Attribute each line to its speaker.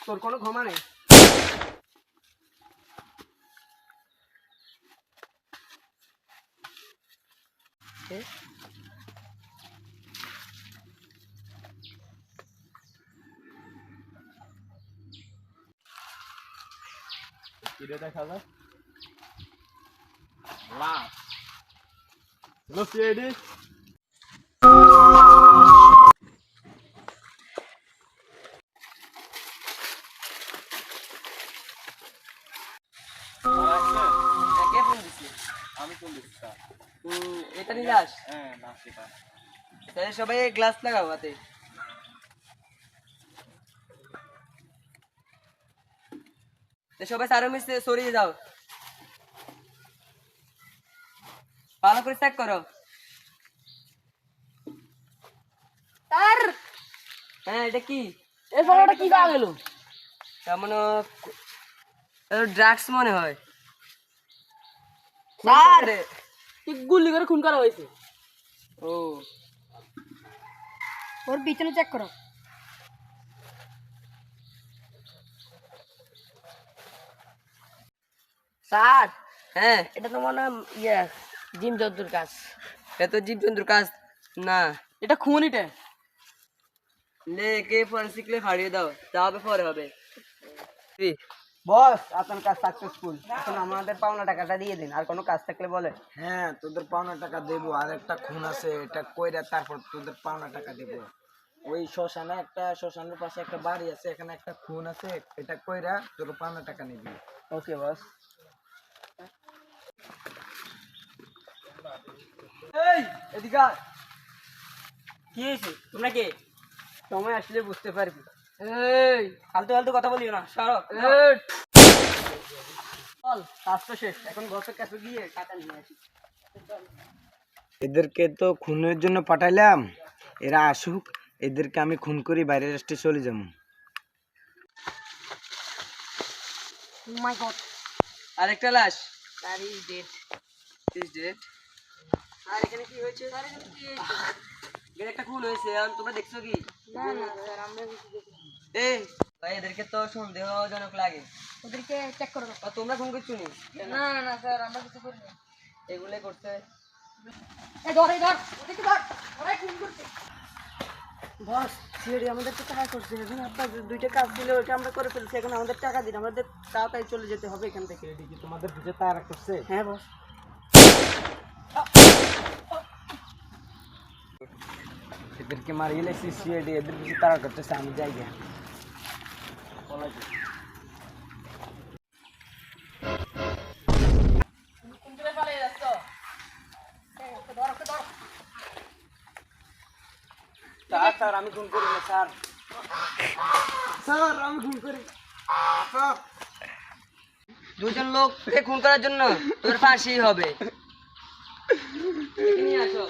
Speaker 1: তোর কোনো ক্ষমা নেই।
Speaker 2: কিরে দেখা যায় লাভ লসিয়েডি
Speaker 1: কে ফোন দিছি?
Speaker 2: আমি কোন দিচ্ছি
Speaker 1: এটা নিয়ে যাস?
Speaker 2: হ্যাঁ না সেটা
Speaker 1: তাহলে সবাই গ্লাস লাগাও হাতে। সবাই সারো মিশে সরিয়ে যাও, ভালো করে চেক করো।
Speaker 3: স্যার
Speaker 1: হ্যাঁ এটা কি?
Speaker 3: এই ফটোটা কি পাওয়া গেল?
Speaker 1: তেমন ড্রাগস মনে হয়।
Speaker 3: স্যার কি গুলি করে খুন করা হয়েছে?
Speaker 1: ও
Speaker 3: ওর পিছনে চেক করো। স্যার
Speaker 1: হ্যাঁ,
Speaker 3: এটা তো মনে হয় ইয়ে জিম জন্তুর কাজ।
Speaker 1: এটা তো জীবজন্তুর কাজ না।
Speaker 3: এটা খুন এটা।
Speaker 1: লে কে ফরেন্সিক লে ফাড়িয়ে দাও, যা হবে পরে হবে।
Speaker 4: বস আপনার কাজ সাকসেসফুল। এখন আমাদের পাওনা টাকাটা দিয়ে দিন, আর কোনো কাজ থাকলে বলে।
Speaker 5: হ্যাঁ তোদের পাওনা টাকা দেবো, আর একটা খুন আছে এটা কইরা তারপর তোদের পাওনা টাকা দেবো। ওই শ্মশানে একটা, শ্মশানের পাশে একটা বাড়ি আছে, এখানে একটা খুন আছে, এটা কইরা তোর পাওনা টাকা নিবি।
Speaker 4: ওকে বস।
Speaker 1: এই এদিকে আয়।
Speaker 3: কি হয়েছে? তোমরা কে?
Speaker 4: সময় আসলে বুঝতে পারবি।
Speaker 1: এই
Speaker 3: ফালতু ফালতু কথা বলিও না, সরো।
Speaker 1: এই,
Speaker 4: চল, কাজ তো শেষ, এখন বসের কাছে গিয়ে টাকা নিয়ে আসি।
Speaker 5: এদেরকে তো খুনের জন্য পাঠাইলাম, এরা আসুক, এদেরকে আমি খুন করি বাইরের রাষ্ট্রে চলে যাবো।
Speaker 3: মাই গড,
Speaker 1: আরেকটা লাশ।
Speaker 3: Sir is dead.
Speaker 1: Is dead?
Speaker 4: আর এখানে কি হয়েছে?
Speaker 1: এর একটা খুন হয়েছে, আর তোমরা দেখছো কি?
Speaker 3: না না স্যার, আমরা কিছু দেখি না।
Speaker 1: এই ভাই এদেরকে তো সন্দেহজনক লাগে।
Speaker 3: ওদেরকে চেক করো।
Speaker 1: আর তোমরা খুন করছো নি?
Speaker 3: না না স্যার, আমরা কিছু করি না।
Speaker 1: এগুলোই করছে।
Speaker 3: এই ধর, এই ধর, ওদেরকে ধর, ওরাই খুন করছে।
Speaker 4: বস সিআইডি আমাদেরকে টাকা করছে, এখন আপনার দুইটা কাজ ছিল ওইটা আমরা করে ফেলছি, এখন আমাদের টাকা দিন, আমাদের তাড়াতাড়ি চলে যেতে হবে এখান থেকে।
Speaker 5: এটা কি তোমাদের পিছে তারা করছে?
Speaker 4: হ্যাঁ বস।
Speaker 5: এদেরকে মারিয়ে লেছি সিআইডি, এদের পিছে তারা করতেছে, আমি যাই গে।
Speaker 3: কোন দিকে পালিয়ে যাচ্ছ? এই, ওকে ধর, ওকে ধর।
Speaker 4: স্যার স্যার আমি খুন করি না স্যার। স্যার আমি খুন করি। স্যার
Speaker 1: দুজন লোককে খুন করার জন্য তোর ফাঁসি হবে। একে নিয়ে আসো।